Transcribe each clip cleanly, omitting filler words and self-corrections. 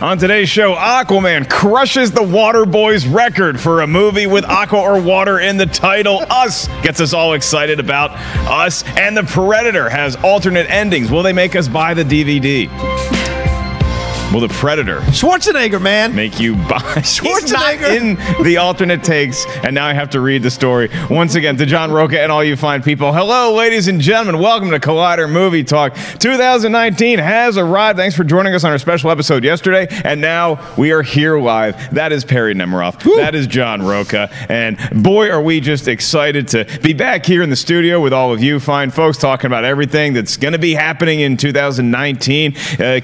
On today's show, Aquaman crushes the Waterboys record for a movie with aqua or water in the title. Us gets us all excited about Us. And The Predator has alternate endings. Will they make us buy the DVD? Will The Predator Schwarzenegger, man, make you buy Schwarzenegger in the alternate takes? And now I have to read the story once again to John Rocha and all you fine people. Hello, ladies and gentlemen. Welcome to Collider Movie Talk. 2019 has arrived. Thanks for joining us on our special episode yesterday. And now we are here live. That is Perri Nemiroff. Woo. That is John Rocha. And boy, are we just excited to be back here in the studio with all of you fine folks talking about everything that's going to be happening in 2019.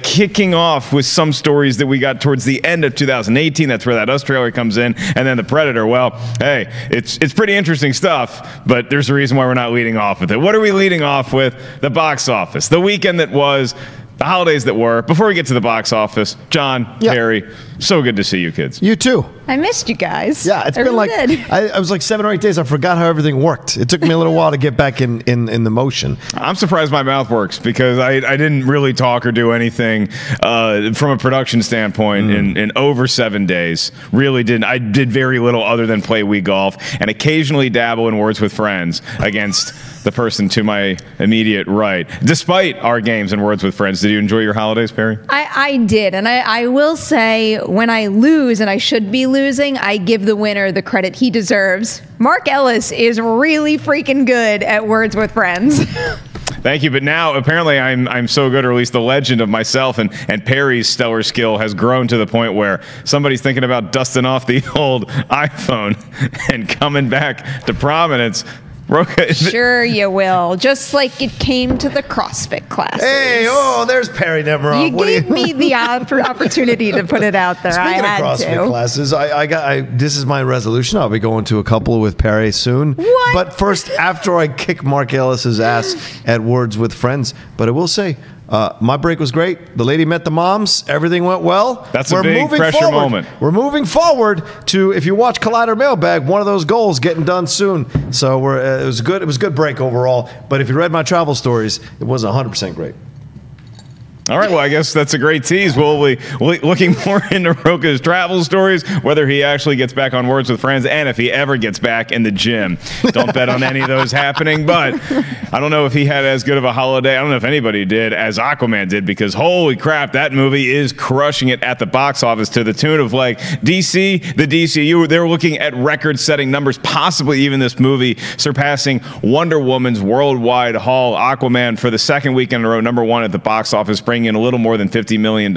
Kicking off with some stories that we got towards the end of 2018. That's where that Us trailer comes in. And then The Predator. Well, hey, it's pretty interesting stuff, but there's a reason why we're not leading off with it. What are we leading off with? The box office. The weekend that was, the holidays that were. Before we get to the box office, John, Perri, so good to see you kids. You too. I missed you guys. Yeah, it's been like, I was like 7 or 8 days. I forgot how everything worked. It took me a little while to get back in the motion. I'm surprised my mouth works because I didn't really talk or do anything from a production standpoint in over 7 days. Really didn't. I did very little other than play Wii golf and occasionally dabble in Words with Friends against the person to my immediate right. Despite our games and Words with Friends, did you enjoy your holidays, Perri? I did, and I will say when I lose, and I should be losing, I give the winner the credit he deserves. Mark Ellis is really freaking good at Words with Friends. Thank you, but now apparently I'm so good, or at least the legend of myself and Perri's stellar skill has grown to the point where somebody's thinking about dusting off the old iPhone and coming back to prominence. Rocha, sure you will. Just like it came to the CrossFit classes. Hey, there's Perri Nemiroff. You gave me the opportunity to put it out there. Speaking of CrossFit classes, this is my resolution. I'll be going to a couple with Perri soon. What? But first, after I kick Mark Ellis's ass at Words with Friends. But I will say, my break was great. The lady met the moms. Everything went well. That's a big pressure moment. We're moving forward to, if you watch Collider Mailbag, one of those goals getting done soon. So it was good. It was a good break overall. But if you read my travel stories, it wasn't 100% great. All right, well, I guess that's a great tease. We'll be looking more into Rocha's travel stories, whether he actually gets back on Words with Friends, and if he ever gets back in the gym. Don't bet on any of those happening, but I don't know if he had as good of a holiday. I don't know if anybody did as Aquaman did, because holy crap, that movie is crushing it at the box office to the tune of like DC, the DCU. They're looking at record-setting numbers, possibly even this movie surpassing Wonder Woman's worldwide haul. Aquaman for the second week in a row, #1 at the box office, bringing in a little more than $50 million.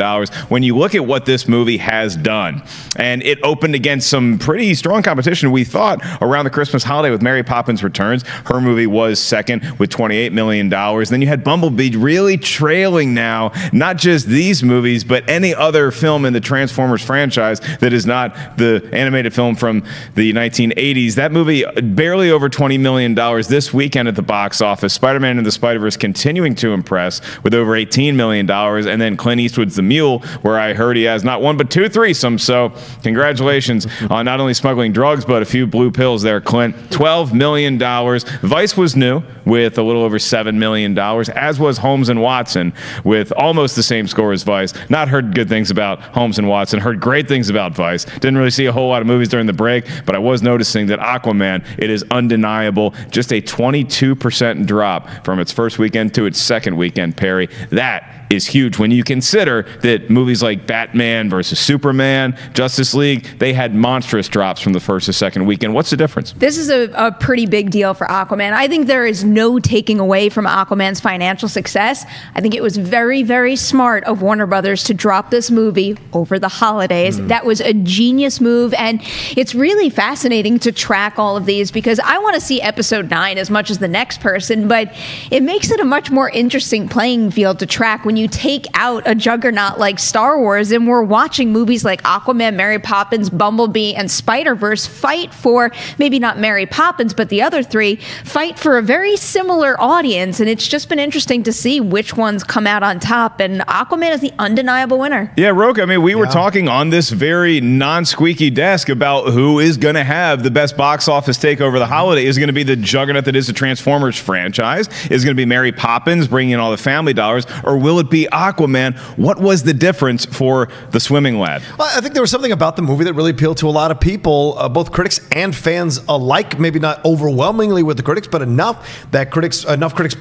When you look at what this movie has done, and it opened against some pretty strong competition, we thought, around the Christmas holiday with Mary Poppins Returns. Her movie was second with $28 million. Then you had Bumblebee really trailing now, not just these movies, but any other film in the Transformers franchise that is not the animated film from the 1980s. That movie barely over $20 million this weekend at the box office. Spider-Man and the Spider-Verse continuing to impress with over $18 million. And then Clint Eastwood's The Mule, where I heard he has not one but two threesomes. So congratulations on not only smuggling drugs, but a few blue pills there, Clint. $12 million. Vice was new with a little over $7 million, as was Holmes and Watson with almost the same score as Vice. Not heard good things about Holmes and Watson, heard great things about Vice. Didn't really see a whole lot of movies during the break, but I was noticing that Aquaman, it is undeniable, just a 22% drop from its first weekend to its second weekend, Perri. That is huge when you consider that movies like Batman versus Superman, Justice League, they had monstrous drops from the first to second weekend. What's the difference? This is a pretty big deal for Aquaman. I think there is no taking away from Aquaman's financial success. I think it was very, very smart of Warner Brothers to drop this movie over the holidays. That was a genius move, and it's really fascinating to track all of these because I want to see episode 9 as much as the next person, but it makes it a much more interesting playing field to track when you take out a juggernaut like Star Wars and we're watching movies like Aquaman, Mary Poppins, Bumblebee, and Spider-Verse fight for, maybe not Mary Poppins, but the other three, fight for a very similar audience. And it's just been interesting to see which ones come out on top. And Aquaman is the undeniable winner. Yeah, Rocha, I mean, we were talking on this very non-squeaky desk about who is going to have the best box office take over the holiday. Is it going to be the juggernaut that is the Transformers franchise? Is it going to be Mary Poppins bringing in all the family dollars? Or will it it be Aquaman? What was the difference for the swimming lad? Well, I think there was something about the movie that really appealed to a lot of people, both critics and fans alike. Maybe not overwhelmingly with the critics, but enough critics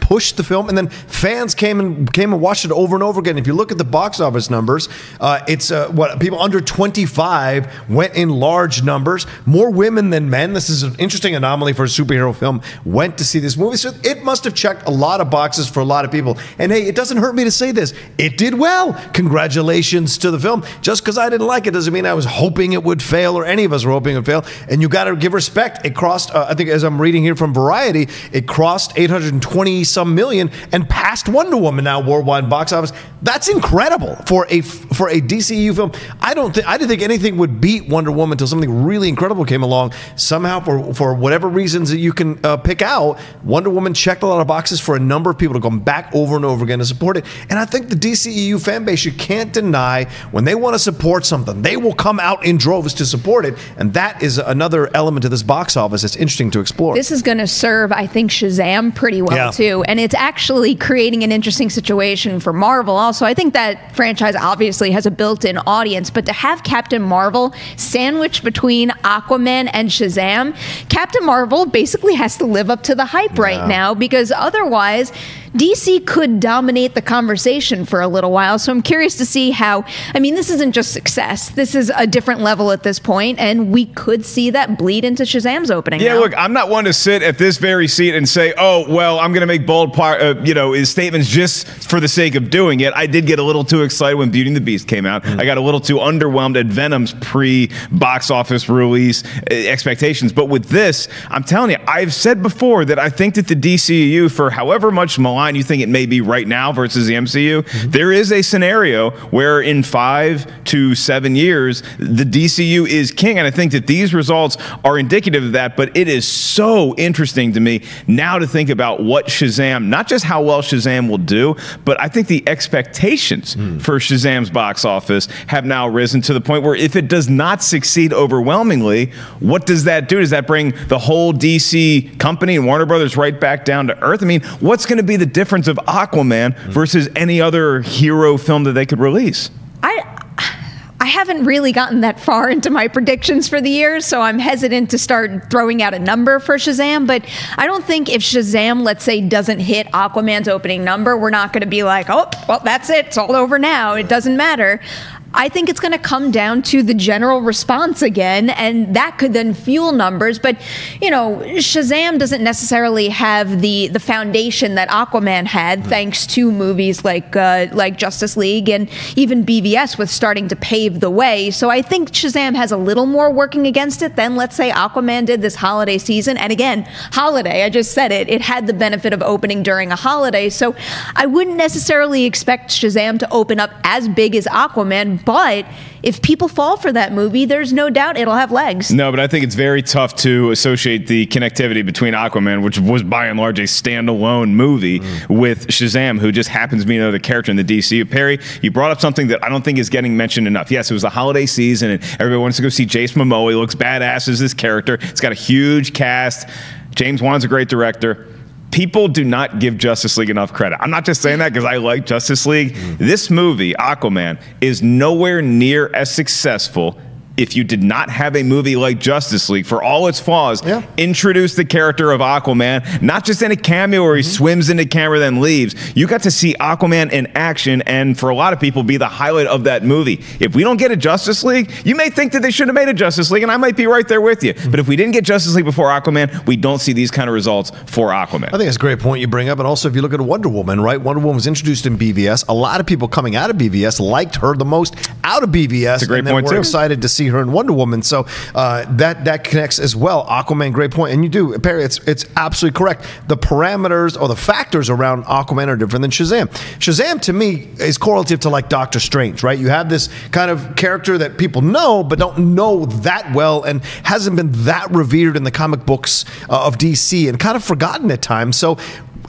pushed the film, and then fans came and watched it over and over again. If you look at the box office numbers, it's what people under 25 went in large numbers. More women than men. This is an interesting anomaly for a superhero film. Went to see this movie, so it must have checked a lot of boxes for a lot of people. And hey, it doesn't hurt me to say this. It did well. Congratulations to the film. Just because I didn't like it doesn't mean I was hoping it would fail, or any of us were hoping it would fail. And you got to give respect. It crossed, I think, as I'm reading here from Variety, it crossed 820 some million and passed Wonder Woman now worldwide box office. That's incredible for a DCEU film. I didn't think anything would beat Wonder Woman until something really incredible came along. Somehow, for whatever reasons that you can pick out, Wonder Woman checked a lot of boxes for a number of people to come back over and over again to support it. And I think the DCEU fan base, you can't deny, when they want to support something, they will come out in droves to support it. And that is another element of this box office that's interesting to explore. This is going to serve, I think, Shazam pretty well, too. And it's actually creating an interesting situation for Marvel also. I think that franchise obviously has a built-in audience, but to have Captain Marvel sandwiched between Aquaman and Shazam, Captain Marvel basically has to live up to the hype right now, because otherwise DC could dominate the conversation for a little while. So I'm curious to see how, I mean, this isn't just success. This is a different level at this point, and we could see that bleed into Shazam's opening. Yeah, look, I'm not one to sit at this very seat and say, oh, well, I'm going to make bold statements just for the sake of doing it. I did get a little too excited when Beauty and the Beast came out. I got a little too underwhelmed at Venom's pre-box office release expectations. But with this, I'm telling you, I've said before that I think that the DCEU, for however much maligned you think it may be right now versus the MCU, there is a scenario where in 5 to 7 years, the DCU is king. And I think that these results are indicative of that. But it is so interesting to me now to think about what Shazam, not just how well Shazam will do, but I think the expectations for Shazam's box office have now risen to the point where if it does not succeed overwhelmingly, what does that do? Does that bring the whole DC company and Warner Brothers right back down to earth? I mean, what's going to be the difference of Aquaman versus any other hero film that they could release? I haven't really gotten that far into my predictions for the year, so I'm hesitant to start throwing out a number for Shazam, but I don't think if Shazam, let's say, doesn't hit Aquaman's opening number, we're not going to be like, oh, well, that's it. It's all over now. It doesn't matter. I think it's going to come down to the general response again, and that could then fuel numbers. But, you know, Shazam doesn't necessarily have the foundation that Aquaman had, thanks to movies like Justice League and even BVS with starting to pave the way. So I think Shazam has a little more working against it than, let's say, Aquaman did this holiday season. And again, holiday, I just said it. It had the benefit of opening during a holiday. So I wouldn't necessarily expect Shazam to open up as big as Aquaman, but if people fall for that movie, there's no doubt it'll have legs. No, but I think it's very tough to associate the connectivity between Aquaman, which was by and large a standalone movie, with Shazam, who just happens to be another character in the DCU. Perry, you brought up something that I don't think is getting mentioned enough. Yes, it was the holiday season, and everybody wants to go see Jason Momoa. He looks badass as this character. It's got a huge cast. James Wan's a great director. People do not give Justice League enough credit. I'm not just saying that because I like Justice League. This movie, Aquaman, is nowhere near as successful if you did not have a movie like Justice League, for all its flaws, introduce the character of Aquaman, not just in a cameo where he swims into camera then leaves. You got to see Aquaman in action, and for a lot of people, be the highlight of that movie. If we don't get a Justice League, you may think that they should have made a Justice League, and I might be right there with you. But if we didn't get Justice League before Aquaman, we don't see these kind of results for Aquaman. I think it's a great point you bring up. And also, if you look at Wonder Woman, right? Wonder Woman was introduced in BVS. A lot of people coming out of BVS liked her the most out of BVS. That's a great point, we're excited to see her in Wonder Woman. So that connects as well. Aquaman, great point. And you do, Perry, it's absolutely correct. The parameters or the factors around Aquaman are different than Shazam. Shazam, to me, is correlative to like Doctor Strange, right? You have this kind of character that people know, but don't know that well and hasn't been that revered in the comic books of DC and kind of forgotten at times. So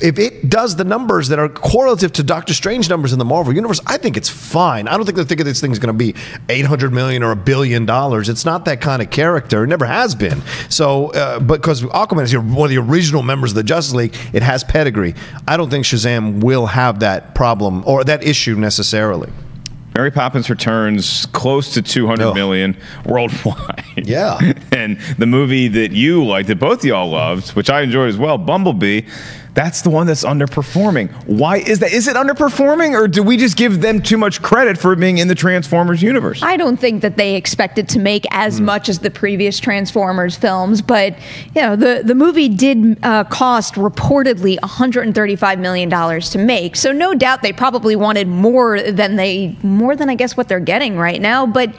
if it does the numbers that are correlative to Doctor Strange numbers in the Marvel Universe, I think it's fine. I don't think they think this thing is going to be $800 million or $1 billion. It's not that kind of character. It never has been. So, because Aquaman is one of the original members of the Justice League, it has pedigree. I don't think Shazam will have that problem or that issue necessarily. Mary Poppins Returns close to 200 million worldwide. Yeah. And the movie that you liked, that both of y'all loved, which I enjoyed as well, Bumblebee, that's the one that's underperforming. Why is that? Is it underperforming, or do we just give them too much credit for being in the Transformers universe? I don't think that they expected to make as much as the previous Transformers films, but the movie did cost reportedly $135 million to make. So no doubt they probably wanted more than I guess what they're getting right now, but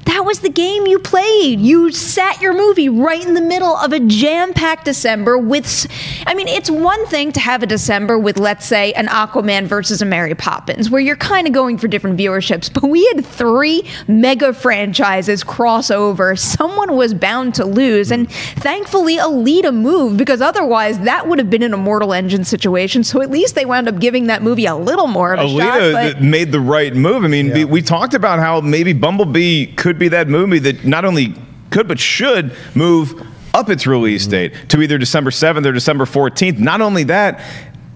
that was the game you played. You sat your movie right in the middle of a jam-packed December with, I mean, it's one thing to have a December with, let's say, an Aquaman versus a Mary Poppins, where you're kind of going for different viewerships, but we had 3 mega franchises cross over. Someone was bound to lose, and thankfully Alita moved, because otherwise that would have been an Immortal Engine situation, so at least they wound up giving that movie a little more of a shot. Alita made the right move. I mean, we talked about how maybe Bumblebee could be that movie that not only could but should move up its release date to either December 7th or December 14th. Not only that,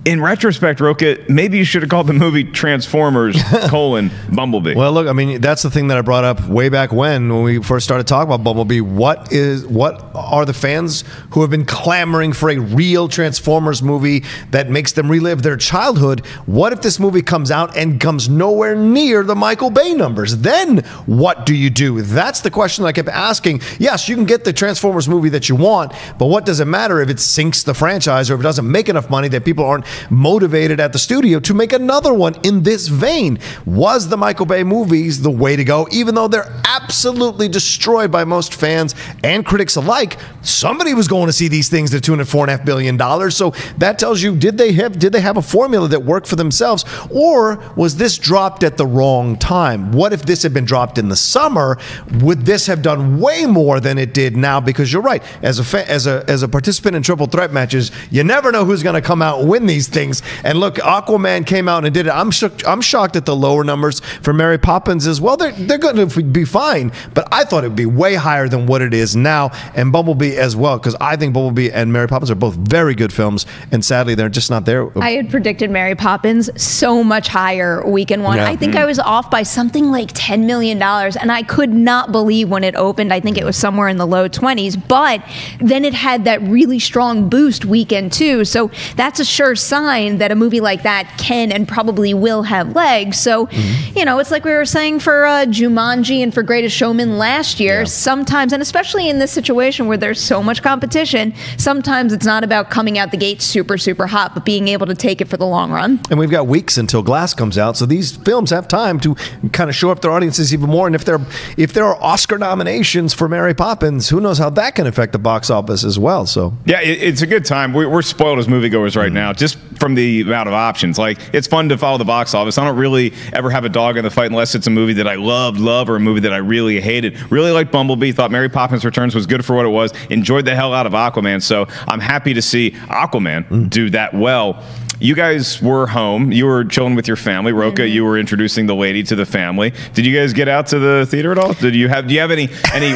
in retrospect, Rocha, maybe you should have called the movie Transformers, Bumblebee. Well, look, I mean, that's the thing that I brought up way back when we first started talking about Bumblebee. What are the fans who have been clamoring for a real Transformers movie that makes them relive their childhood? What if this movie comes out and comes nowhere near the Michael Bay numbers? Then what do you do? That's the question I kept asking. Yes, you can get the Transformers movie that you want, but what does it matter if it sinks the franchise or if it doesn't make enough money that people aren't motivated at the studio to make another one in this vein? Was the Michael Bay movies the way to go? Even though they're absolutely destroyed by most fans and critics alike, somebody was going to see these things at $4.5 billion. So that tells you, did they have a formula that worked for themselves, or was this dropped at the wrong time? What if this had been dropped in the summer? Would this have done way more than it did now? Because you're right, as a participant in triple threat matches, you never know who's going to come out and win these things. And look, Aquaman came out and did it. I'm shocked at the lower numbers for Mary Poppins as well. They're going to be fine, but I thought it would be way higher than what it is now. And Bumblebee as well, because I think Bumblebee and Mary Poppins are both very good films, and sadly they're just not there. I had predicted Mary Poppins so much higher weekend one. Yeah. I think I was off by something like $10 million, and I could not believe when it opened. I think it was somewhere in the low 20s, but then it had that really strong boost weekend two, so that's a sure sign that a movie like that can and probably will have legs. So, it's like we were saying for Jumanji and for Greatest Showman last year, sometimes, and especially in this situation where there's so much competition, sometimes it's not about coming out the gate super, super hot, but being able to take it for the long run. And we've got weeks until Glass comes out, so these films have time to kind of show up their audiences even more. And if there are Oscar nominations for Mary Poppins, who knows how that can affect the box office as well. So yeah, it's a good time. We're spoiled as moviegoers right now, just from the amount of options. Like, it's fun to follow the box office. I don't really ever have a dog in the fight unless it's a movie that I love, or a movie that I really hated. Really liked Bumblebee, thought Mary Poppins Returns was good for what it was, enjoyed the hell out of Aquaman, so I'm happy to see Aquaman do that well. You guys were home. You were chilling with your family. Rocha, you were introducing the lady to the family. Did you guys get out to the theater at all? Do you have any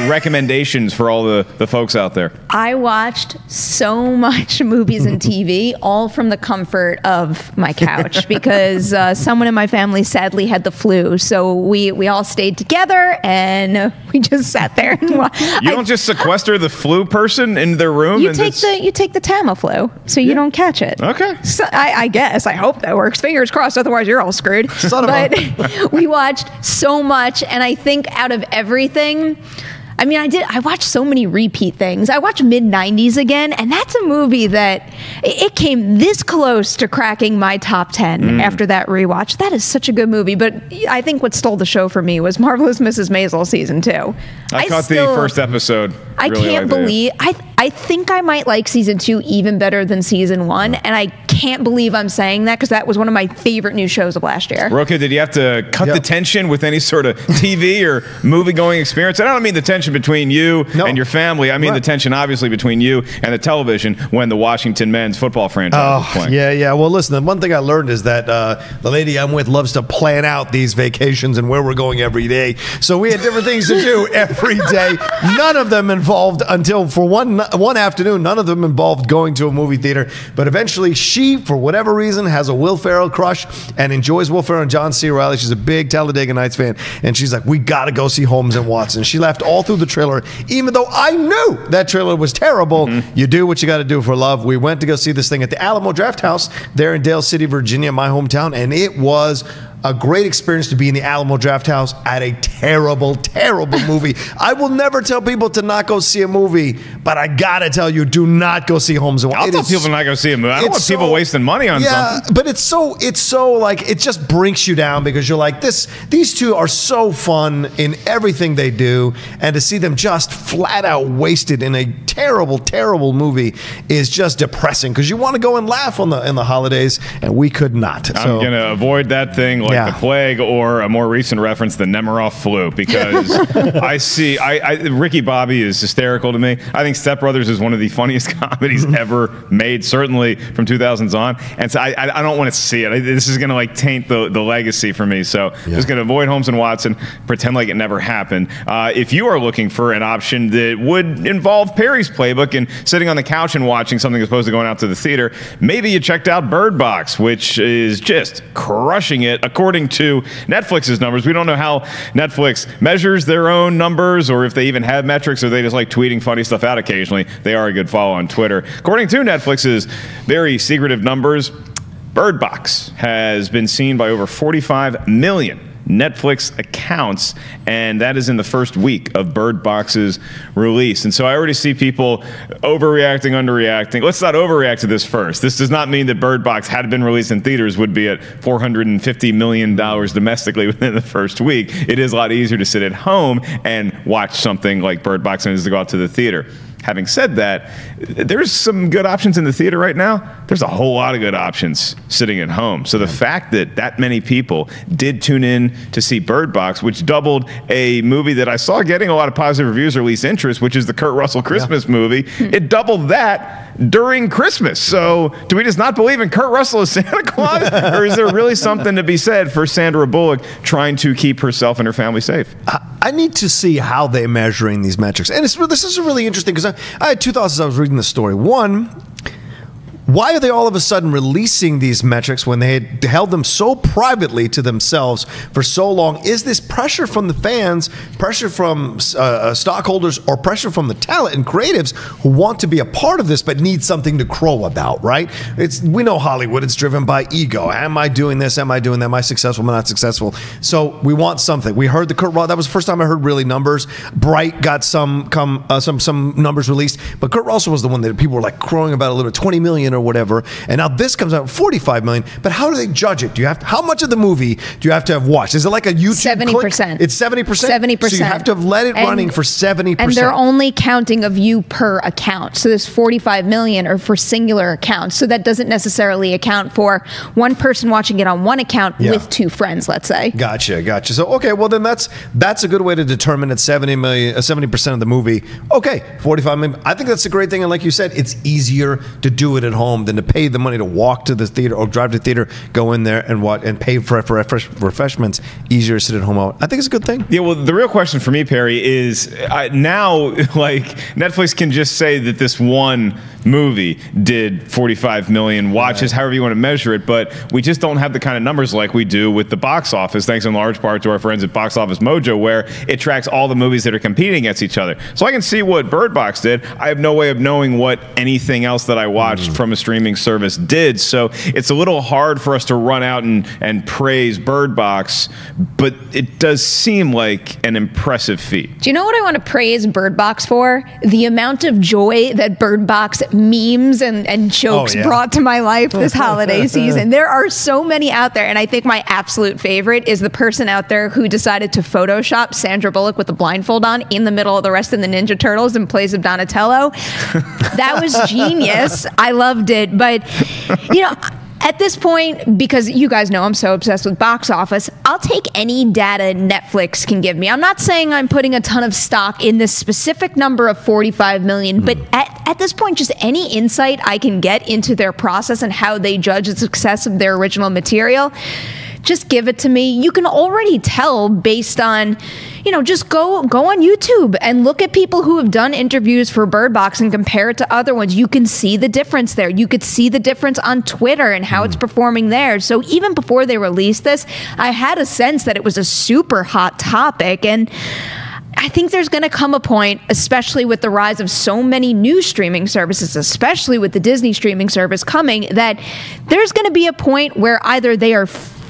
recommendations for all the folks out there? I watched so much movies and TV, all from the comfort of my couch, because someone in my family sadly had the flu. So we all stayed together and we just sat there and watched. You don't just sequester the flu person in their room? You take the Tamiflu so you don't catch it. Okay. So I guess. I hope that works. Fingers crossed. Otherwise, you're all screwed. But we watched so much, and I think out of everything, I watched so many repeat things. I watched Mid-90s again, and that's a movie that it came this close to cracking my top 10 after that rewatch. That is such a good movie, but I think what stole the show for me was Marvelous Mrs. Maisel season 2. I caught the first episode. I can't believe I think I might like season 2 even better than season 1, and I can't believe I'm saying that because that was one of my favorite new shows of last year. Rocha, did you have to cut the tension with any sort of TV or movie-going experience? I don't mean the tension tension between you and your family. I mean the tension, obviously, between you and the television when the Washington men's football franchise was playing. Yeah. Well, listen, the one thing I learned is that the lady I'm with loves to plan out these vacations and where we're going every day. So we had different things to do every day. None of them involved, until for one afternoon, none of them involved going to a movie theater. But eventually she, for whatever reason, has a Will Ferrell crush and enjoys Will Ferrell and John C. Reilly. She's a big Talladega Nights fan. And she's like, we got to go see Holmes and Watson. She laughed all through the trailer, even though I knew that trailer was terrible. You do what you got to do for love. We went to go see this thing at the Alamo Drafthouse there in Dale City, Virginia, my hometown. And it was a great experience to be in the Alamo Drafthouse at a terrible, terrible movie. I will never tell people to not go see a movie, but I gotta tell you, do not go see Holmes and Watson. I'll tell people to not go see a movie. I don't want people wasting money on something. But it's so like, it just breaks you down because you're like, these two are so fun in everything they do, and to see them just flat out wasted in a terrible, terrible movie is just depressing because you want to go and laugh in the holidays, and we could not. I'm gonna avoid that thing like the plague, or a more recent reference, the Nemiroff flu, because Ricky Bobby is hysterical to me. I think Step Brothers is one of the funniest comedies ever made, certainly from 2000s on. And so I don't want to see it. This is going to like taint the legacy for me. So just going to avoid Holmes and Watson, pretend like it never happened. If you are looking for an option that would involve Perry's playbook and sitting on the couch and watching something as opposed to going out to the theater, maybe you checked out Bird Box, which is just crushing it. According to Netflix's numbers, we don't know how Netflix measures their own numbers or if they even have metrics, or they just like tweeting funny stuff out occasionally. They are a good follow on Twitter. According to Netflix's very secretive numbers, Bird Box has been seen by over 45 million Netflix accounts, and that is in the first week of Bird Box's release. And so I already see people overreacting, underreacting. Let's not overreact to this first. This does not mean that Bird Box, had it been released in theaters, would be at $450 million domestically within the first week. It is a lot easier to sit at home and watch something like Bird Box than it is to go out to the theater. Having said that, there's some good options in the theater right now. There's a whole lot of good options sitting at home. So the fact that many people did tune in to see Bird Box, which doubled a movie that I saw getting a lot of positive reviews or at least interest, which is the Kurt Russell Christmas movie, it doubled that during Christmas. So do we just not believe in Kurt Russell as Santa Claus? Or is there really something to be said for Sandra Bullock trying to keep herself and her family safe? I need to see how they're measuring these metrics. And this is really interesting because I had two thoughts as I was reading the story. One, why are they all of a sudden releasing these metrics when they had held them so privately to themselves for so long? Is this pressure from the fans, pressure from stockholders, or pressure from the talent and creatives who want to be a part of this but need something to crow about, right? We know Hollywood, it's driven by ego. Am I doing this? Am I doing that? Am I successful? Am I not successful? So we want something. We heard the Kurt Russell, that was the first time I heard really numbers. Bright got some numbers released, but Kurt Russell was the one that people were like crowing about a little bit, 20 million or whatever, and now this comes out 45 million. But how do they judge it? How much of the movie do you have to have watched? Is it like a YouTube 70%. click? It's 70%? 70%. So you have to have let it running for 70%. And they're only counting a view per account. So there's 45 million are for singular accounts. So that doesn't necessarily account for one person watching it on one account with two friends, let's say. Gotcha. So, okay, well then that's a good way to determine at 70% of the movie. Okay, 45 million. I think that's a great thing. And like you said, it's easier to do it at home than to pay the money to walk to the theater or drive to the theater, go in there and pay for refreshments. Easier to sit at home. I think it's a good thing. Yeah, well, the real question for me, Perry, is now like Netflix can just say that this one movie did 45 million watches, however you want to measure it, but we just don't have the kind of numbers like we do with the box office, thanks in large part to our friends at Box Office Mojo, where it tracks all the movies that are competing against each other. So I can see what Bird Box did. I have no way of knowing what anything else that I watched from a streaming service did. So it's a little hard for us to run out and praise Bird Box, but it does seem like an impressive feat. Do you know what I want to praise Bird Box for? The amount of joy that Bird Box memes and jokes brought to my life this holiday season. There are so many out there, and I think my absolute favorite is the person out there who decided to Photoshop Sandra Bullock with a blindfold on in the middle of the rest of the Ninja Turtles in place of Donatello. That was genius. I loved it. But, you know, At this point, because you guys know I'm so obsessed with box office, I'll take any data Netflix can give me. I'm not saying I'm putting a ton of stock in this specific number of 45 million, but at this point, just any insight I can get into their process and how they judge the success of their original material, just give it to me. You can already tell based on, just go on YouTube and look at people who have done interviews for Bird Box and compare it to other ones. You can see the difference there. You could see the difference on Twitter and how it's performing there. So even before they released this, I had a sense that it was a super hot topic. And I think there's going to come a point, especially with the rise of so many new streaming services, especially with the Disney streaming service coming, that there's going to be a point where either they are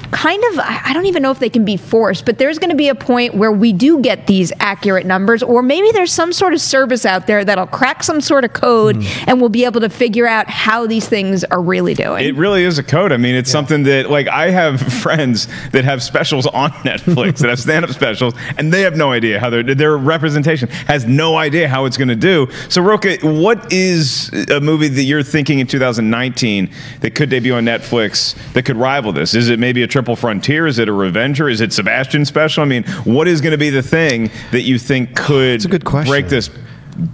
kind of, I don't even know if they can be forced, but there's going to be a point where we do get these accurate numbers, or maybe there's some sort of service out there that'll crack some sort of code and we'll be able to figure out how these things are really doing. It really is a code. I mean, it's something that, like, I have friends that have specials on Netflix that have stand-up specials, and they have no idea how their representation has no idea how it's going to do. So, Rocha, what is a movie that you're thinking in 2019 that could debut on Netflix that could rival this? Is it maybe a Triple Frontier? Is it a Revenger? Is it Sebastian special? I mean, what is going to be the thing that you think could break this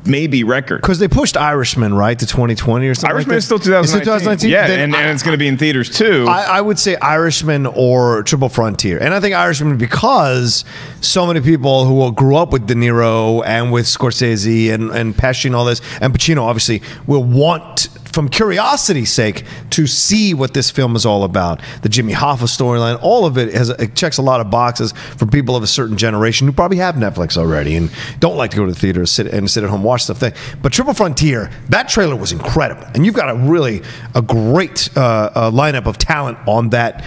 maybe record? Because they pushed Irishman, right, to 2020 or something. Irishman like is still 2019. Yeah, and it's going to be in theaters too. I would say Irishman or Triple Frontier. And I think Irishman because so many people who grew up with De Niro and with Scorsese and Pesci and all this, and Pacino obviously, will want, from curiosity's sake, to see what this film is all about. The Jimmy Hoffa storyline, all of it checks a lot of boxes for people of a certain generation who probably have Netflix already and don't like to go to the theater sit at home, watch stuff. But Triple Frontier, that trailer was incredible. And you've got a great lineup of talent on that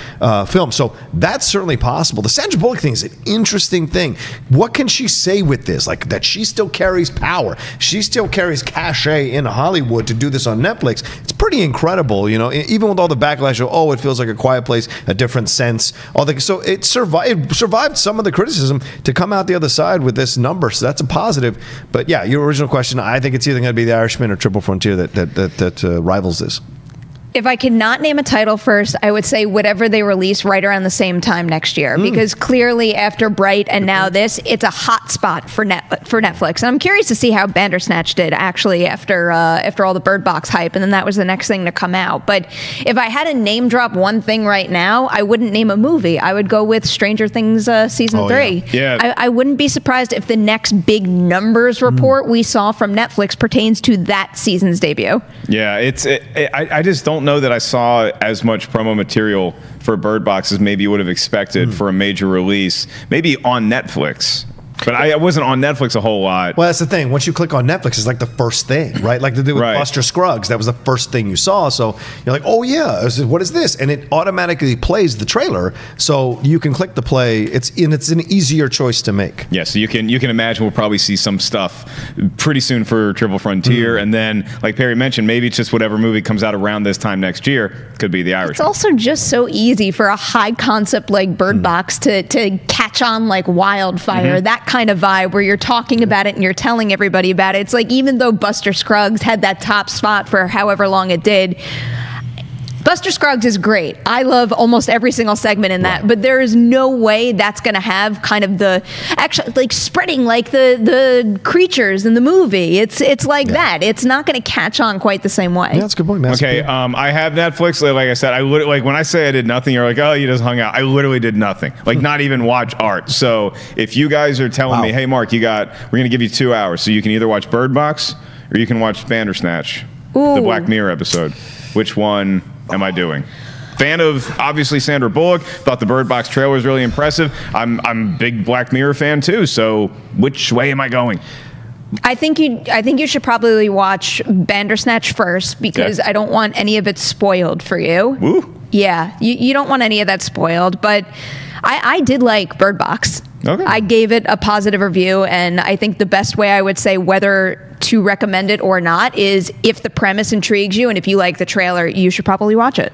film. So that's certainly possible. The Sandra Bullock thing is an interesting thing. What can she say with this? Like, that she still carries power. She still carries cachet in Hollywood to do this on Netflix. It's pretty incredible, even with all the backlash of, it feels like A Quiet Place, a different sense. So it survived some of the criticism to come out the other side with this number. So that's a positive. But yeah, your original question, I think it's either going to be The Irishman or Triple Frontier that rivals this. If I could not name a title first, I would say whatever they release right around the same time next year, because clearly after Bright and now this, it's a hot spot for Netflix. And I'm curious to see how Bandersnatch did actually after all the Bird Box hype, and then that was the next thing to come out. But if I had to name drop one thing right now, I wouldn't name a movie. I would go with Stranger Things season 3. Yeah. I wouldn't be surprised if the next big numbers report we saw from Netflix pertains to that season's debut. Yeah, I just don't know that I saw as much promo material for Bird Box as maybe you would have expected for a major release, maybe on Netflix. But I wasn't on Netflix a whole lot. Well, that's the thing. Once you click on Netflix, it's like the first thing, right? Like they did with Buster Scruggs. That was the first thing you saw. So you're like, oh, yeah, what is this? And it automatically plays the trailer. So you can click the play. It's an easier choice to make. Yeah, so you can imagine we'll probably see some stuff pretty soon for Triple Frontier. And then, like Perri mentioned, maybe it's just whatever movie comes out around this time next year. Could be The Irishman. It's also just so easy for a high concept like Bird Box to catch on like wildfire. That kind of vibe where you're talking about it and you're telling everybody about it. It's like, even though Buster Scruggs had that top spot for however long it did, Buster Scruggs is great. I love almost every single segment in that, but there is no way that's going to have kind of the actually like spreading like the creatures in the movie. It's like that. It's not going to catch on quite the same way. Yeah, that's a good point, man. Okay, I have Netflix. Like I said, I like when I say I did nothing, you're like, oh, you just hung out. I literally did nothing. Like not even watch art. So if you guys are telling me, hey, Mark, we're going to give you 2 hours, so you can either watch Bird Box or you can watch Bandersnatch, the Black Mirror episode. Which one am I doing? Fan of obviously Sandra Bullock. Thought the Bird Box trailer was really impressive. I'm a big Black Mirror fan too. So which way am I going? I think you should probably watch Bandersnatch first, because I don't want any of it spoiled for you. Woo. Yeah, you don't want any of that spoiled. But I did like Bird Box. Okay. I gave it a positive review, and I think the best way I would say whether to recommend it or not is if the premise intrigues you and if you like the trailer, you should probably watch it.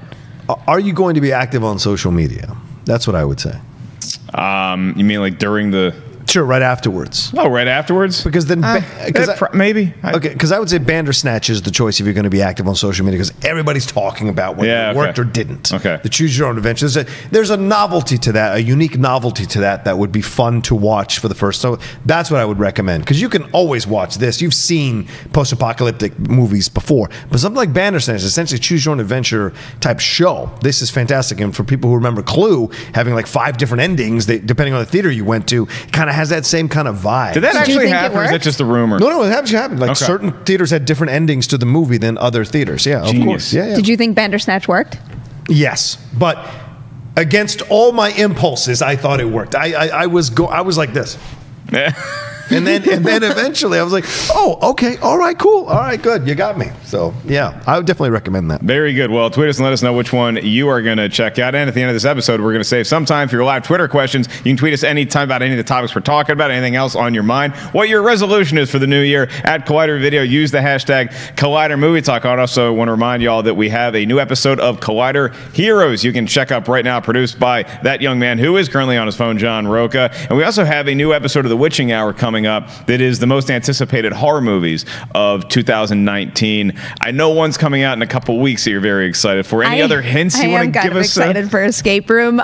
Are you going to be active on social media? That's what I would say. You mean like during the Sure, right afterwards. Oh, right afterwards? Because then, maybe. Okay, because I would say Bandersnatch is the choice if you're going to be active on social media, because everybody's talking about whether it worked or didn't. Okay. The choose your own adventure. There's a novelty to that, a unique novelty to that would be fun to watch for the first. So that's what I would recommend, because you can always watch this. You've seen post-apocalyptic movies before, but something like Bandersnatch is essentially a choose your own adventure type show. This is fantastic, and for people who remember Clue having like 5 different endings, depending on the theater you went to, kind of has that same kind of vibe. Did that actually happen, or is that just a rumor? No, it actually happened. Like certain theaters had different endings to the movie than other theaters. Yeah, Genius. Of course. Yeah. Did you think Bandersnatch worked? Yes, but against all my impulses, I thought it worked. I was like this. And then eventually I was like, oh, okay, all right, cool, all right, good, you got me. So yeah, I would definitely recommend that. Very good. Well, tweet us and let us know which one you are going to check out. And at the end of this episode, we're going to save some time for your live Twitter questions. You can tweet us anytime about any of the topics we're talking about, anything else on your mind, what your resolution is for the new year. At Collider Video, use the hashtag Collider Movie Talk. I also want to remind y'all that we have a new episode of Collider Heroes you can check up right now, produced by that young man who is currently on his phone, John Rocha. And we also have a new episode of The Witching Hour coming up that is the most anticipated horror movies of 2019. I know one's coming out in a couple weeks that you're very excited for. Any other hints you want to give us? I'm excited for Escape Room.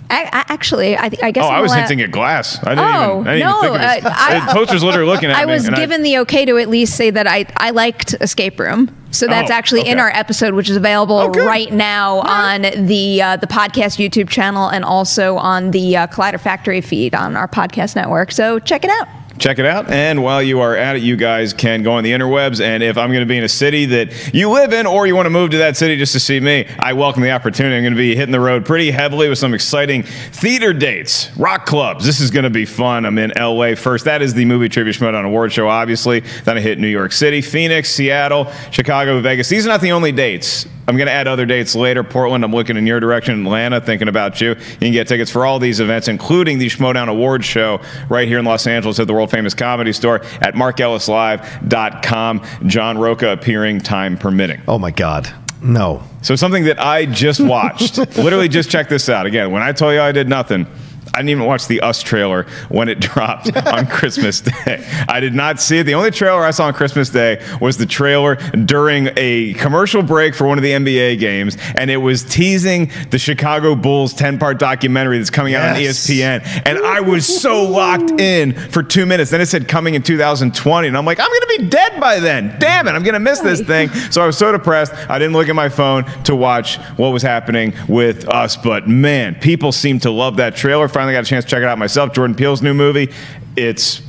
Actually, I guess. Oh, I was hinting at Glass. I didn't even think of it. Toaster's literally looking at me. I was given the okay to at least say that I liked Escape Room. So that's actually in our episode, which is available right now on the podcast YouTube channel and also on the Collider Factory feed on our podcast network. So check it out. Check it out. And while you are at it, you guys can go on the interwebs. And if I'm going to be in a city that you live in, or you want to move to that city just to see me, I welcome the opportunity. I'm going to be hitting the road pretty heavily with some exciting theater dates, rock clubs. This is going to be fun. I'm in LA first. That is the Movie Trivia Schmoedown Award Show, obviously. Then I hit New York City, Phoenix, Seattle, Chicago, Vegas. These are not the only dates. I'm going to add other dates later. Portland, I'm looking in your direction. Atlanta, thinking about you. You can get tickets for all these events, including the Schmoedown Awards Show right here in Los Angeles at the world-famous Comedy Store at markellislive.com. John Rocha appearing, time permitting. Oh, my God. No. So something that I just watched. Literally just check this out. Again, when I told you I did nothing, I didn't even watch the Us trailer when it dropped on Christmas Day. I did not see it. The only trailer I saw on Christmas Day was the trailer during a commercial break for one of the NBA games, and it was teasing the Chicago Bulls 10-part documentary that's coming out on ESPN. And I was so locked in for 2 minutes. Then it said coming in 2020, and I'm like, I'm going to be dead by then. Damn it, I'm going to miss this thing. So I was so depressed, I didn't look at my phone to watch what was happening with Us. But man, people seem to love that trailer. Finally got a chance to check it out myself. Jordan Peele's new movie. It's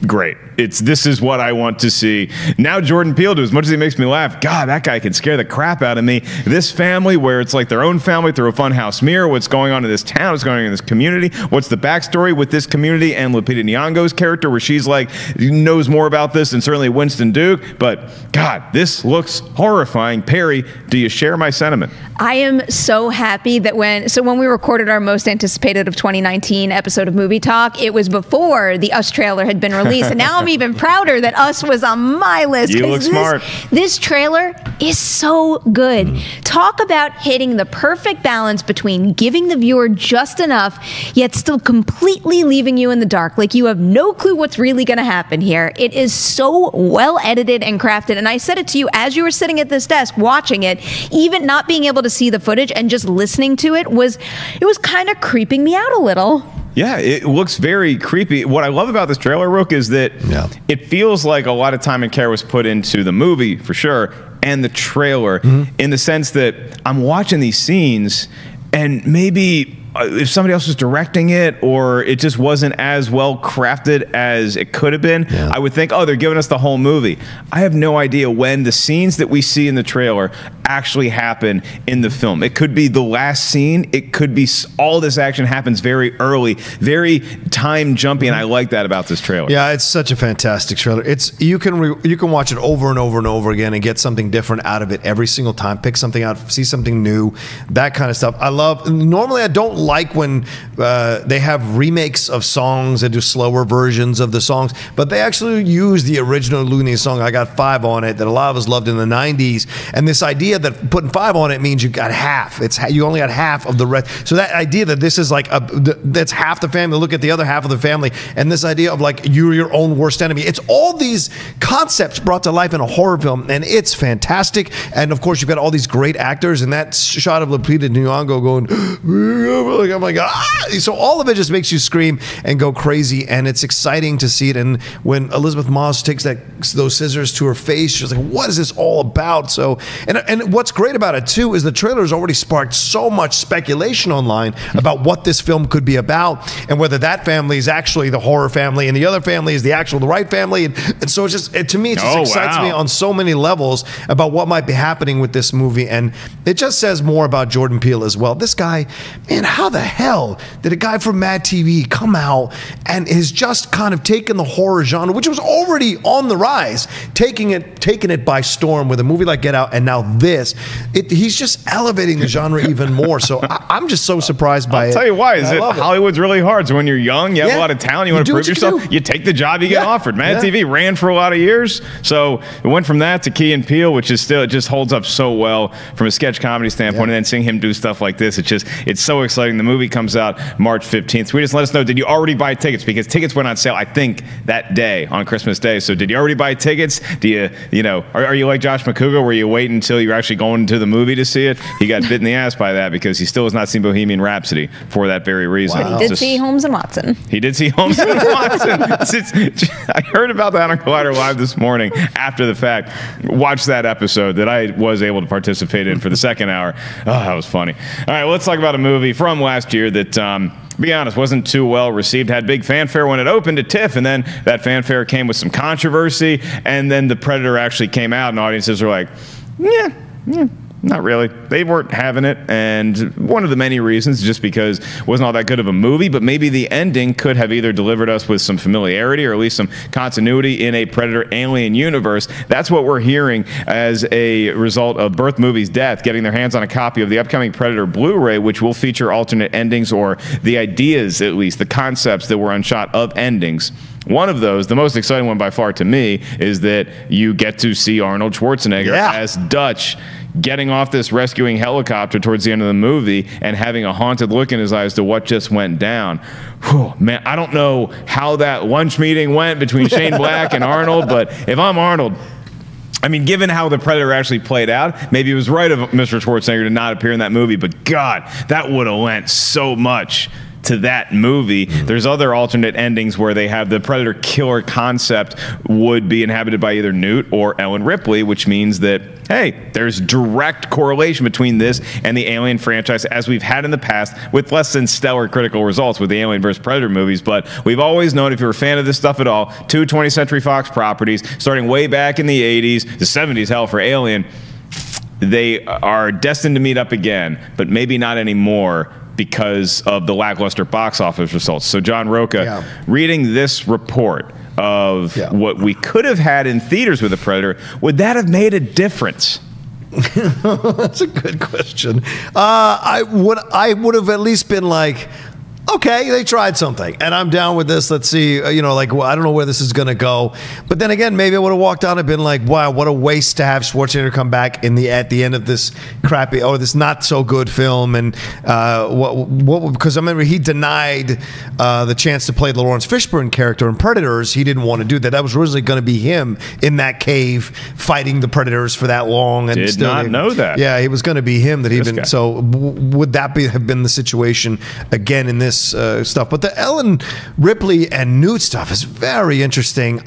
great. This is what I want to see. Now Jordan Peele, as much as he makes me laugh, God, that guy can scare the crap out of me. This family, where it's like their own family through a funhouse mirror, what's going on in this town, what's going on in this community, what's the backstory with this community and Lupita Nyong'o's character, where she's like, knows more about this than certainly Winston Duke. But God, this looks horrifying. Perri, do you share my sentiment? I am so happy that when we recorded our most anticipated of 2019 episode of Movie Talk, it was before the Us trailer had been released. And now I'm even prouder that Us was on my list. You look smart. This trailer is so good. Talk about hitting the perfect balance between giving the viewer just enough, yet still completely leaving you in the dark. Like you have no clue what's really going to happen here. It is so well edited and crafted. And I said it to you as you were sitting at this desk watching it, even not being able to see the footage and just listening to it was kind of creeping me out a little. Yeah, it looks very creepy. What I love about this trailer, Rook, is that it feels like a lot of time and care was put into the movie, for sure, and the trailer, in the sense that I'm watching these scenes, and maybe if somebody else was directing it, or it just wasn't as well crafted as it could have been, I would think, oh, they're giving us the whole movie. I have no idea when the scenes that we see in the trailer actually happen in the film. It could be the last scene. It could be all this action happens very early, very time jumpy, and I like that about this trailer. Yeah, it's such a fantastic trailer. You can watch it over and over and over again and get something different out of it every single time. Pick something out, see something new, that kind of stuff. I love. Normally, I don't like when they have remakes of songs and do slower versions of the songs, but they actually use the original Looney song. I Got 5 on it that a lot of us loved in the 90s, and this idea idea that putting 5 on it means you got half. You only got half of the rest. So that idea that this is like that's half the family. Look at the other half of the family, and this idea of like you're your own worst enemy. It's all these concepts brought to life in a horror film, and it's fantastic. And of course, you've got all these great actors, and that shot of Lupita Nyong'o going, like, I'm like, ah! So all of it just makes you scream and go crazy, and it's exciting to see it. And when Elizabeth Moss takes those scissors to her face, she's like, what is this all about? So, and what's great about it too is the trailer has already sparked so much speculation online about what this film could be about, and whether that family is actually the horror family and the other family is the right family. And so it's just, to me, it just excites me on so many levels about what might be happening with this movie. And it just says more about Jordan Peele as well. This guy, man, how the hell did a guy from Mad TV come out and has just kind of taken the horror genre, which was already on the rise, taking it by storm with a movie like Get Out, and now this. He's just elevating the genre even more. So I'm just so surprised by it. I'll tell you why. Hollywood's really hard. So when you're young, you have a lot of talent, you want to prove yourself, you take the job you get offered. Mad TV ran for a lot of years. So it went from that to Key and Peele, which is still, it just holds up so well from a sketch comedy standpoint. And then seeing him do stuff like this, it's so exciting. The movie comes out March 15th. So just let us know, did you already buy tickets? Because tickets went on sale, I think, that day, on Christmas Day. So did you already buy tickets? Do you are you like Josh McCouga, where you wait until you're actually going to the movie to see it? He got bit in the ass by that because he still has not seen Bohemian Rhapsody for that very reason. Wow. But he did see Holmes and Watson. He did see Holmes and Watson. I heard about that on Collider Live this morning after the fact. Watched that episode that I was able to participate in for the second hour. Oh, that was funny. All right, well, let's talk about a movie from last year that, to be honest, wasn't too well received. Had big fanfare when it opened at TIFF, and then that fanfare came with some controversy, and then The Predator actually came out, and audiences were like, yeah, not really. They weren't having it, and one of the many reasons just because it wasn't all that good of a movie, but maybe the ending could have either delivered us with some familiarity or at least some continuity in a Predator Alien universe. That's what we're hearing as a result of Birth Movies Death getting their hands on a copy of the upcoming Predator Blu-ray, which will feature alternate endings, or the ideas, at least, the concepts that were unshot of endings. One of those, the most exciting one by far to me, is that you get to see Arnold Schwarzenegger as Dutch getting off this rescuing helicopter towards the end of the movie and having a haunted look in his eyes to what just went down. Whew, man, I don't know how that lunch meeting went between Shane Black and Arnold, but if I'm Arnold, I mean, given how The Predator actually played out, maybe it was right of Mr. Schwarzenegger to not appear in that movie, but God, that would have lent so much to that movie. There's other alternate endings where they have the Predator killer concept would be inhabited by either Newt or Ellen Ripley, which means that, hey, there's direct correlation between this and the Alien franchise, as we've had in the past with less than stellar critical results with the Alien vs. Predator movies. But we've always known, if you're a fan of this stuff at all, 2 20th Century Fox properties starting way back in the 80s, the 70s, hell, for Alien, they are destined to meet up again, but maybe not anymore, because of the lackluster box office results. So John Rocha, reading this report of what we could have had in theaters with The Predator, would that have made a difference? That's a good question. I would have at least been like, okay, they tried something, and I'm down with this. Let's see, like, well, I don't know where this is going to go. But then again, maybe I would have walked out and been like, wow, what a waste to have Schwarzenegger come back at the end of this crappy, this not so good film. And because I remember he denied the chance to play the Lawrence Fishburne character in Predators. He didn't want to do that. That was originally going to be him in that cave fighting the Predators for that long. And did not know that. Yeah, it was going to be him that he'd been. So would that have been the situation again in this stuff? But the Ellen Ripley and Newt stuff is very interesting.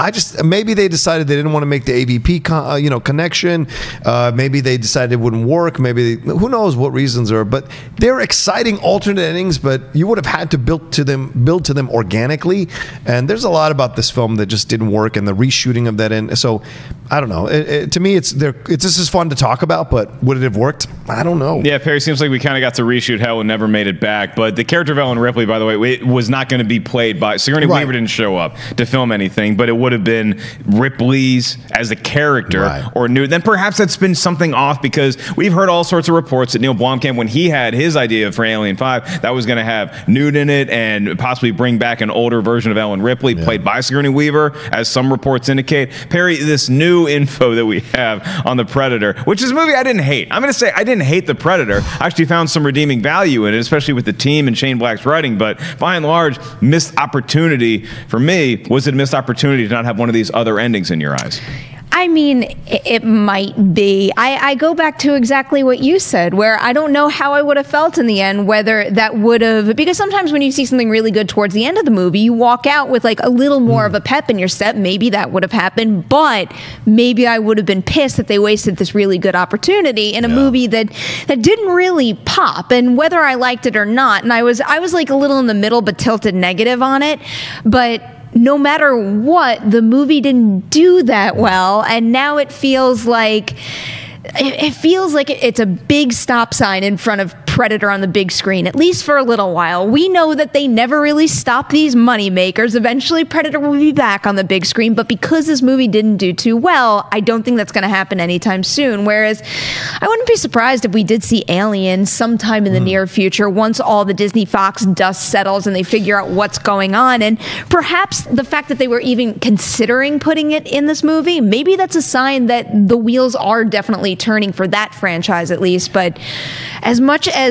Maybe they decided they didn't want to make the AVP connection. Maybe they decided it wouldn't work. Maybe who knows what reasons are. But they're exciting alternate endings. But you would have had to build to them organically. And there's a lot about this film that just didn't work, and the reshooting of that end. So I don't know. To me, this is fun to talk about. But would it have worked? I don't know. Yeah, Perry, seems like we kind of got to reshoot Hell and never made it back. But the character of Ellen Ripley, by the way, it was not going to be played by Sigourney Weaver. Didn't show up to film anything, but it would have been Ripley's as a character or Newt. Then perhaps that's been something off, because we've heard all sorts of reports that Neil Blomkamp, when he had his idea for Alien 5, that was going to have Newt in it and possibly bring back an older version of Ellen Ripley, played by Sigourney Weaver, as some reports indicate. Perry, this new info that we have on The Predator, which is a movie I didn't hate. I'm going to say I didn't hate The Predator. I actually found some redeeming value in it, especially with the team and Shane Black's writing, but by and large, missed opportunity for me. Was it a missed opportunity to not have one of these other endings in your eyes? I mean, it might be. I go back to exactly what you said, where I don't know how I would have felt in the end, whether that would have, because sometimes when you see something really good towards the end of the movie, you walk out with like a little more of a pep in your step. Maybe that would have happened, but maybe I would have been pissed that they wasted this really good opportunity in a movie that didn't really pop. And whether I liked it or not, and I was like a little in the middle, but tilted negative on it, but no matter what, the movie didn't do that well, and now it feels like it's a big stop sign in front of Predator on the big screen, at least for a little while. We know that they never really stop these money makers. Eventually, Predator will be back on the big screen, but because this movie didn't do too well, I don't think that's going to happen anytime soon. Whereas, I wouldn't be surprised if we did see Alien sometime in the near future, once all the Disney Fox dust settles and they figure out what's going on. And perhaps the fact that they were even considering putting it in this movie, maybe that's a sign that the wheels are definitely turning for that franchise, at least. But as much as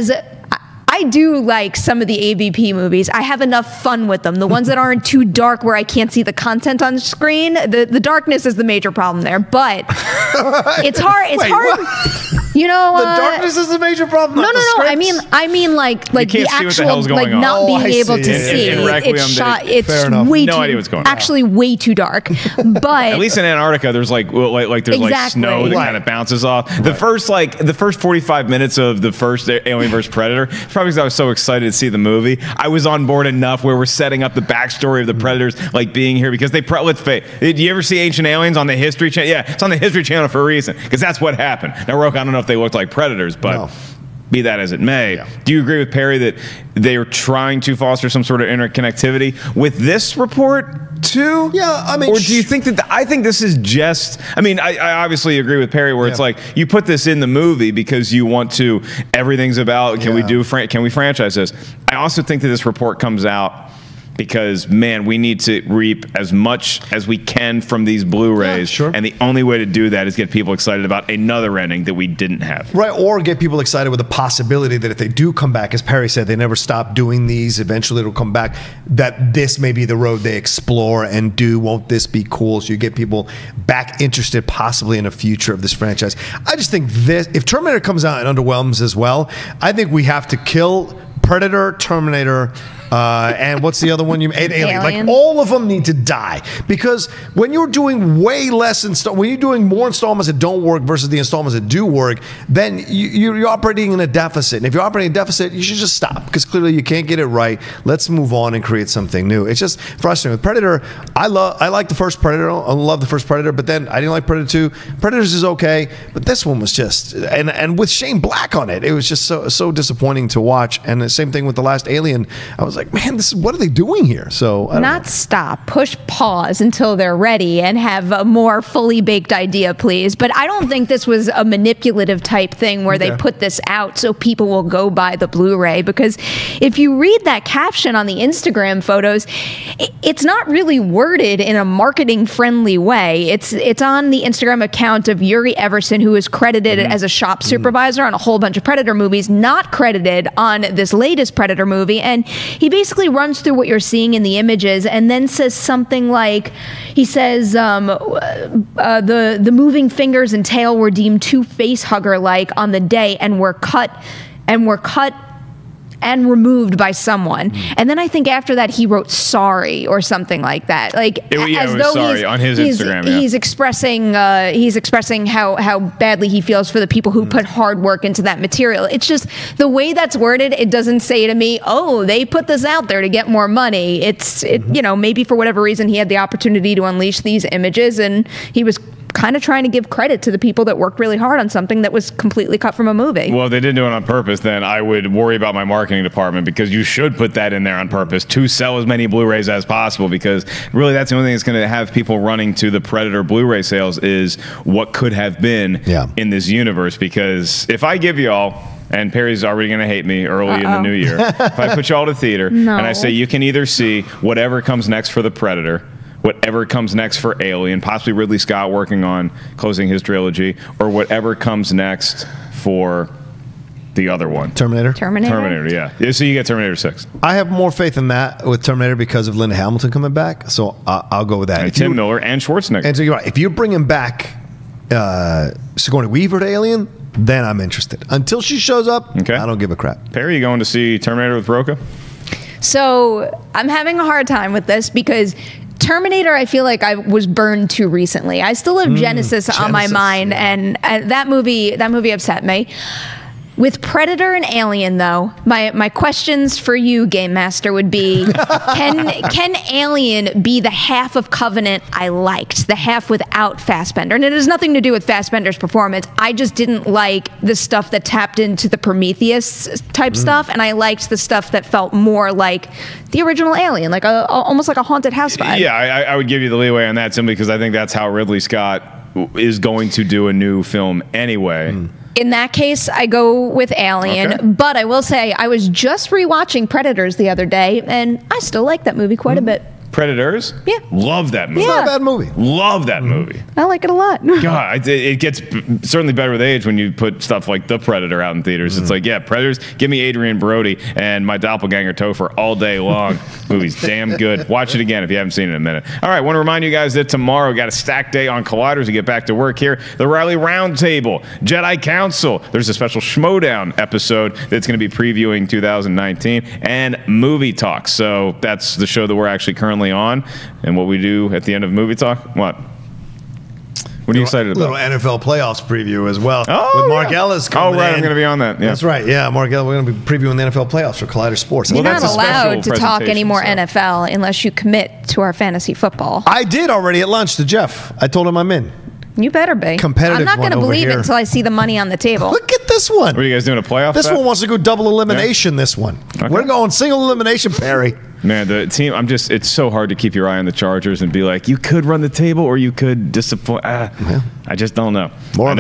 I do like some of the AVP movies, I have enough fun with them. The ones that aren't too dark where I can't see the content on screen, the darkness is the major problem there. But it's hard. It's hard. What? You know, the darkness is the major problem. No. I mean, like the actual, like not being able to see. It's shot. It's way no idea what's going on. Actually, way too dark. But at least in Antarctica, there's like snow that kind of bounces off. The first 45 minutes of the first Alien vs. Predator, probably because I was so excited to see the movie, I was on board enough where we're setting up the backstory of the Predators like being here, because let's face it. Did you ever see Ancient Aliens on the History Channel? Yeah, it's on the History Channel for a reason, because that's what happened. Now, Rocha, I don't know if they looked like Predators, but be that as it may, do you agree with Perry that they are trying to foster some sort of interconnectivity with this report too? Yeah, I mean, or do you think that I think this is just? I mean, I obviously agree with Perry where it's like you put this in the movie because you want to. Everything's about can we franchise this? I also think that this report comes out because, man, we need to reap as much as we can from these Blu-rays. And the only way to do that is get people excited about another ending that we didn't have. Right, or get people excited with the possibility that if they do come back, as Perry said, they never stop doing these, eventually it'll come back, that this may be the road they explore and do. Won't this be cool? So you get people back interested possibly in a future of this franchise. I just think this, if Terminator comes out and underwhelms as well, I think we have to kill Predator, Terminator, and what's the other one you made? Alien. Like all of them need to die, because when you're doing way less when you're doing more installments that don't work versus the installments that do work, then you're operating in a deficit. And if you're operating in a deficit, you should just stop, because clearly you can't get it right. Let's move on and create something new. It's just frustrating with Predator. I like the first Predator. I love the first Predator, but then I didn't like Predator 2. Predators is okay, but this one was just and with Shane Black on it, it was just so disappointing to watch. And the same thing with the last Alien. I was like, man, what are they doing here? So stop, push pause until they're ready and have a more fully baked idea, please. But I don't think this was a manipulative type thing where they put this out so people will go buy the Blu-ray, because if you read that caption on the Instagram photos, it's not really worded in a marketing friendly way. It's on the Instagram account of Yuri Everson, who is credited as a shop supervisor on a whole bunch of Predator movies, not credited on this latest Predator movie. And he basically runs through what you're seeing in the images and then says something like, he says, the moving fingers and tail were deemed too face hugger like on the day and were cut and removed by someone. And then I think after that he wrote sorry or something like that. Like as though sorry on his Instagram. He's expressing how badly he feels for the people who put hard work into that material. It's just the way that's worded, it doesn't say to me, oh, they put this out there to get more money. You know, maybe for whatever reason he had the opportunity to unleash these images and he was kind of trying to give credit to the people that worked really hard on something that was completely cut from a movie. Well, if they didn't do it on purpose, then I would worry about my marketing department, because you should put that in there on purpose to sell as many Blu-rays as possible, because really that's the only thing that's going to have people running to the Predator Blu-ray sales is what could have been in this universe. Because if I give y'all, and Perry's already going to hate me early in the new year, if I put y'all to theater and I say you can either see whatever comes next for the Predator, whatever comes next for Alien, possibly Ridley Scott working on closing his trilogy, or whatever comes next for the other one. Terminator, yeah. So you get Terminator 6. I have more faith in that with Terminator because of Linda Hamilton coming back, so I'll go with that. And Tim Miller and Schwarzenegger. And so you're right. If you bring him back Sigourney Weaver to Alien, then I'm interested. Until she shows up, I don't give a crap. Perry, you going to see Terminator with Rocha? So I'm having a hard time with this because Terminator, I feel like I was burned too recently. I still have Genesis on my mind, and that movie upset me. With Predator and Alien, though, my questions for you, Game Master, would be: Can Alien be the half of Covenant I liked, the half without Fassbender? And it has nothing to do with Fassbender's performance. I just didn't like the stuff that tapped into the Prometheus type stuff, and I liked the stuff that felt more like the original Alien, like almost like a haunted house vibe. Yeah, I would give you the leeway on that simply because I think that's how Ridley Scott is going to do a new film anyway. In that case, I go with Alien, but I will say I was just rewatching Predators the other day, and I still like that movie quite a bit. Predators? Yeah. Love that movie. It's not a bad movie. Love that movie. I like it a lot. God, it gets certainly better with age when you put stuff like The Predator out in theaters. It's like, yeah, Predators, give me Adrian Brody and my doppelganger Topher all day long. Movie's damn good. Watch it again if you haven't seen it in a minute. All right, want to remind you guys that tomorrow we got a stacked day on Colliders. We get back to work here. The Riley Roundtable, Jedi Council. There's a special Schmoedown episode that's going to be previewing 2019, and Movie Talk. So that's the show that we're actually currently on, and what we do at the end of Movie Talk. What are you excited about? Little NFL playoffs preview as well with Mark Ellis coming I'm in. going to be on that. Yeah. That's right. Yeah, Mark Ellis. We're going to be previewing the NFL playoffs for Collider Sports. You're not that's a allowed to special talk any more presentation, NFL unless you commit to our fantasy football. I did already at lunch to Jeff. I told him I'm in. You better be. Competitive I'm not going to one over believe it here. until I see the money on the table. Look at this one. What are you guys doing, a playoff This bet? one wants to go double elimination, this one. Okay. We're going single elimination, Perry. Man, the team, it's so hard to keep your eye on the Chargers and be like, you could run the table or you could disappoint. I just don't know. More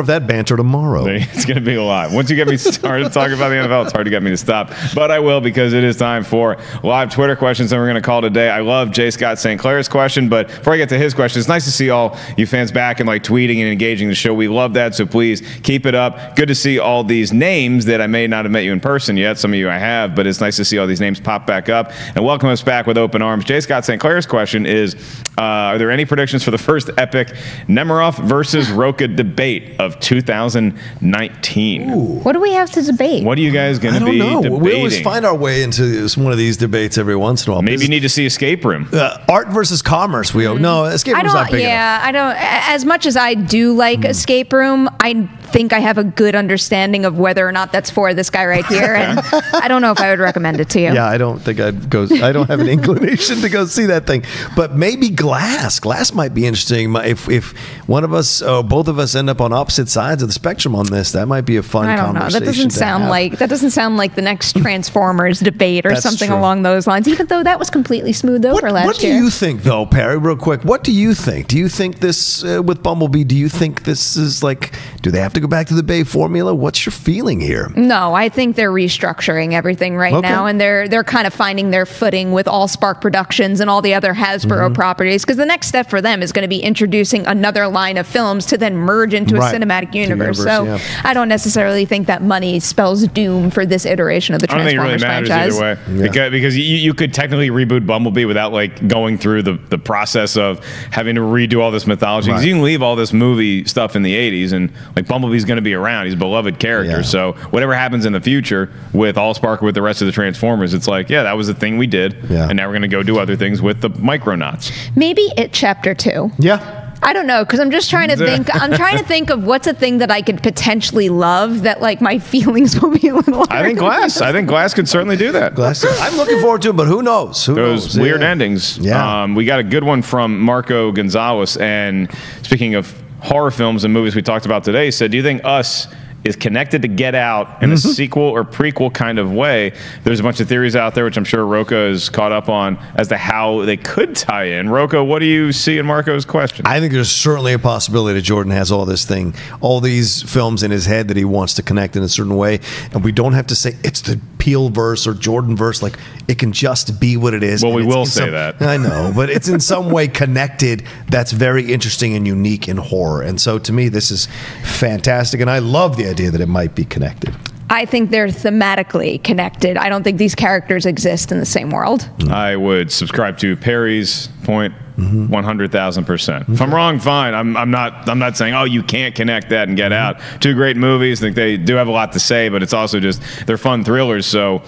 of that banter tomorrow. It's going to be a lot. Once you get me started talking about the NFL, it's hard to get me to stop. But I will, because it is time for live Twitter questions that we're going to call today. I love J. Scott St. Clair's question, but before I get to his question, it's nice to see all you fans back and like tweeting and engaging the show. We love that, so please keep it up. Good to see all these names that I may not have met you in person yet. Some of you I have, but it's nice to see all these names pop back up and welcome us back with open arms. J. Scott St. Clair's question is, are there any predictions for the first epic Nemiroff versus Rocha debate of 2019? Ooh. What do we have to debate? What are you guys going to be debating? We always find our way into one of these debates every once in a while. Maybe you need to see Escape Room. Art versus commerce. No, Escape Room's not big enough. I don't. As much as I do like Escape Room, I think I have a good understanding of whether or not that's for this guy right here, and I don't know if I would recommend it to you. Yeah, I don't think I'd go. I don't have an inclination to go see that thing. But maybe Glass. Glass might be interesting. If one of us, both of us, end up on opposite sides of the spectrum on this, that might be a fun conversation. I don't know. That doesn't sound like the next Transformers debate or That's something true. along those lines. Even though that was completely smoothed over last year. What do you think, though, Perry? Real quick, what do you think? Do you think this with Bumblebee? Do you think this is like? Do they have to go back to the Bay formula? What's your feeling here? No, I think they're restructuring everything right now, and they're kind of finding their footing with Allspark Productions and all the other Hasbro properties. Because the next step for them is going to be introducing another line of films to then merge into a cinematic universe. So I don't necessarily think that money spells doom for this iteration of the Transformers franchise. I don't think it really matters either way. Because you could technically reboot Bumblebee without like going through the process of having to redo all this mythology. Because you can leave all this movie stuff in the 80s, and like Bumblebee's going to be around. He's a beloved character. So whatever happens in the future with Allspark, with the rest of the Transformers, it's like, that was the thing we did, and now we're going to go do other things with the Micronauts. Maybe It Chapter 2. Yeah. I don't know, because I'm just trying to think. I'm trying to think of what's a thing that I could potentially love that like my feelings will be a little. I think Glass. I think Glass could certainly do that. Glass. I'm looking forward to it, but who knows? Those weird endings. Yeah. We got a good one from Marco Gonzalez. And speaking of horror films and movies we talked about today, he said, "Do you think Us is connected to Get Out in a sequel or prequel kind of way?" There's a bunch of theories out there, which I'm sure Rocha is caught up on, as to how they could tie in. Rocha, what do you see in Marco's question? I think there's certainly a possibility that Jordan has all these films in his head that he wants to connect in a certain way, and we don't have to say it's the Peele verse or Jordan verse. Like, it can just be what it is. Well, we will say that. I know, but it's in some way connected. That's very interesting and unique in horror, and so to me, this is fantastic, and I love the idea that it might be connected. I think they're thematically connected. I don't think these characters exist in the same world. I would subscribe to Perry's point 100,000%. If I'm wrong, fine. I'm not saying, oh, you can't connect that and Get Out. Two great movies. I think they do have a lot to say, but it's also just they're fun thrillers. So,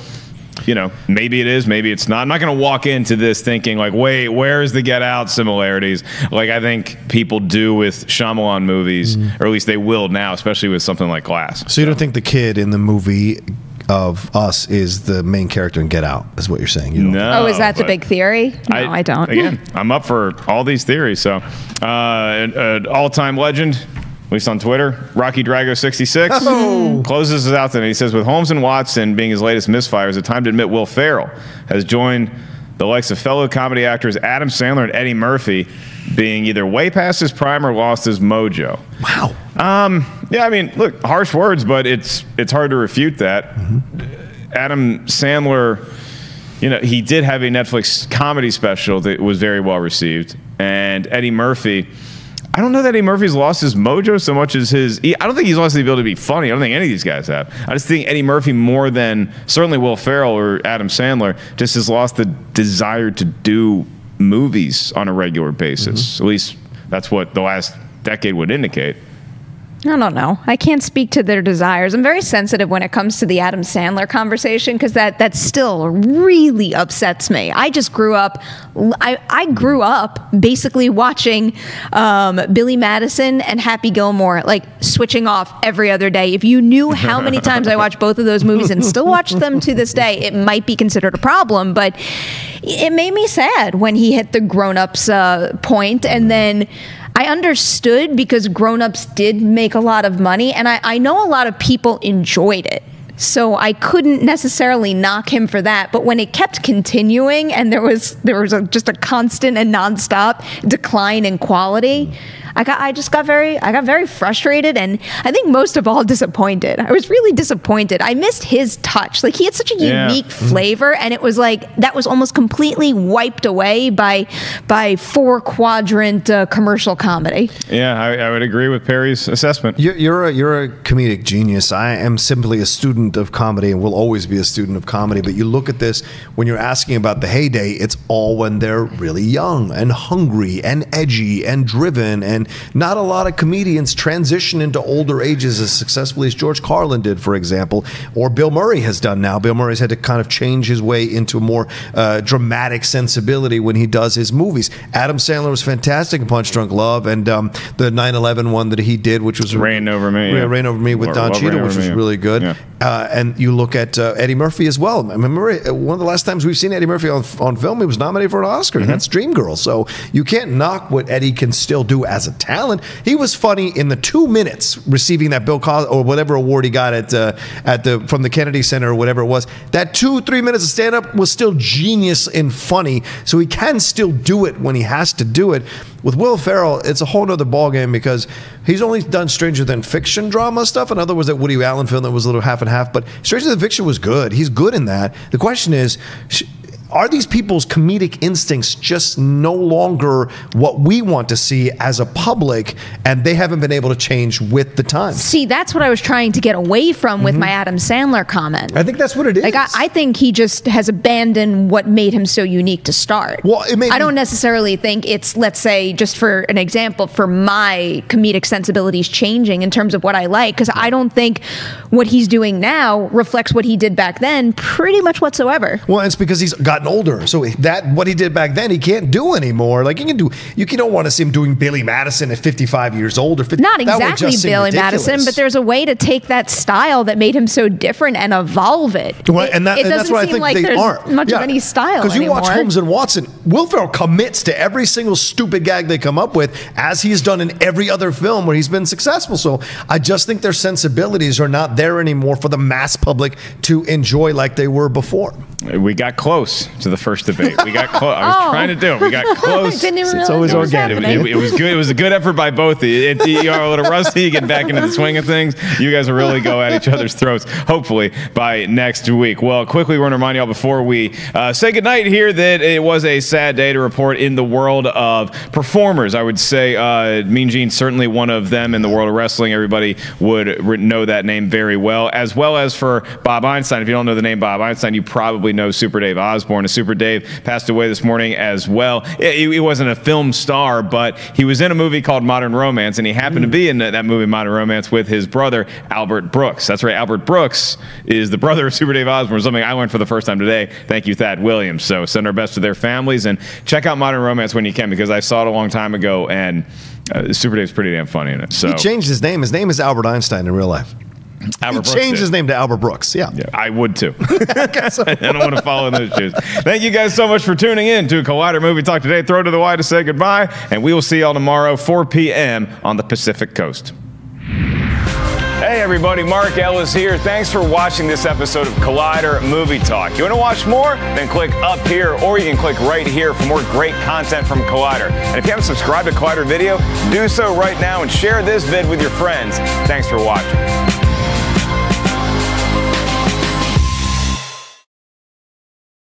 you know, maybe it is, maybe it's not. I'm not going to walk into this thinking like, wait, where's the Get Out similarities? Like I think people do with Shyamalan movies, or at least they will now, especially with something like Glass. So you don't think the kid in the movie of Us is the main character in Get Out, is what you're saying? You don't No. Oh, is that the big theory? No, I don't. Again, I'm up for all these theories. So, an all-time legend, at least on Twitter, Rocky Drago 66 closes us out today. He says, with Holmes and Watson being his latest misfires, it's time to admit Will Ferrell has joined the likes of fellow comedy actors Adam Sandler and Eddie Murphy, being either way past his prime or lost his mojo. Wow. Yeah, I mean, look, harsh words, but it's hard to refute that. Adam Sandler, you know, he did have a Netflix comedy special that was very well received, and Eddie Murphy, I don't know that Eddie Murphy's lost his mojo so much as I don't think he's lost the ability to be funny. I don't think any of these guys have. I just think Eddie Murphy, more than certainly Will Ferrell or Adam Sandler, just has lost the desire to do movies on a regular basis. At least that's what the last decade would indicate. I don't know. I can't speak to their desires. I'm very sensitive when it comes to the Adam Sandler conversation because that still really upsets me. I just grew up. I grew up basically watching Billy Madison and Happy Gilmore, like switching off every other day. If you knew how many times I watched both of those movies and still watch them to this day, it might be considered a problem. But it made me sad when he hit the grown-ups point, and then I understood because grown-ups did make a lot of money, and I know a lot of people enjoyed it. So I couldn't necessarily knock him for that. But when it kept continuing and there was just a constant and nonstop decline in quality, I got very frustrated, and I think most of all disappointed. I was really disappointed. I missed his touch. Like, he had such a unique flavor, and it was like that was almost completely wiped away by 4-quadrant commercial comedy. Yeah, I would agree with Perry's assessment. You're a comedic genius. I am simply a student of comedy and will always be a student of comedy. But you look at this, when you're asking about the heyday, it's all when they're really young and hungry and edgy and driven, and not a lot of comedians transition into older ages as successfully as George Carlin did, for example, or Bill Murray has done now. Bill Murray's had to kind of change his way into a more dramatic sensibility when he does his movies. Adam Sandler was fantastic in Punch Drunk Love, and the 9/11 one that he did, which was Rain Over Me. Rain Over Me with Don Cheadle, which was really good. Yeah. And you look at Eddie Murphy as well. I remember one of the last times we've seen Eddie Murphy on film, he was nominated for an Oscar, and that's Dreamgirls. So you can't knock what Eddie can still do as a talent. He was funny in the 2 minutes receiving that Bill Cosby or whatever award he got from the Kennedy Center or whatever it was. That 2-3 minutes of stand-up was still genius and funny. So he can still do it when he has to do it. With Will Ferrell, it's a whole other ballgame because he's only done Stranger Than Fiction drama stuff. In other words, that Woody Allen film that was a little half and half. But Stranger Than Fiction was good. He's good in that. The question is, are these people's comedic instincts just no longer what we want to see as a public, and they haven't been able to change with the times? See, that's what I was trying to get away from with my Adam Sandler comment. I think that's what it is. Like, I think he just has abandoned what made him so unique to start. Well, I don't necessarily think it's, let's say, just for an example, for my comedic sensibilities changing in terms of what I like, because I don't think what he's doing now reflects what he did back then pretty much whatsoever. Well, it's because he's gotten gotten older. So that what he did back then, he can't do anymore. Like you don't want to see him doing Billy Madison at 55 years old or 50. Not exactly Billy Madison, but there's a way to take that style that made him so different and evolve it. Well, it doesn't seem like there's much of any style because you anymore. watch Holmes and Watson, Will Ferrell commits to every single stupid gag they come up with, as he's done in every other film where he's been successful. So I just think their sensibilities are not there anymore for the mass public to enjoy like they were before. We got close to the first debate. We got close. I was trying to do it. We got close. It's always organic. It was good. It was a good effort by both of you. You are a little rusty. You get back into the swing of things. You guys will really go at each other's throats, hopefully, by next week. Well, quickly, we're going to remind you all before we say goodnight here that it was a sad day to report in the world of performers. I would say Mean Gene's certainly one of them in the world of wrestling. Everybody would know that name very well as for Bob Einstein. If you don't know the name Bob Einstein, you probably know Super Dave Osborne. Super Dave passed away this morning as well. He wasn't a film star, but he was in a movie called Modern Romance, and he happened to be in that movie Modern Romance with his brother, Albert Brooks. That's right, Albert Brooks is the brother of Super Dave Osborne, something I learned for the first time today. Thank you, Thad Williams. So send our best to their families, and check out Modern Romance when you can, because I saw it a long time ago, and Super Dave's pretty damn funny in it. So he changed his name. His name is Albert Einstein in real life. Albert he changed his name to Albert Brooks. Yeah, I would too. I don't want to follow in those shoes. Thank you guys so much for tuning in to Collider Movie Talk today. Throw to the wide to say goodbye, and we will see y'all tomorrow, 4 p.m. on the Pacific Coast. Hey everybody, Mark Ellis here. Thanks for watching this episode of Collider Movie Talk. You want to watch more? Then click up here, or you can click right here for more great content from Collider. And if you haven't subscribed to Collider Video, do so right now and share this vid with your friends. Thanks for watching.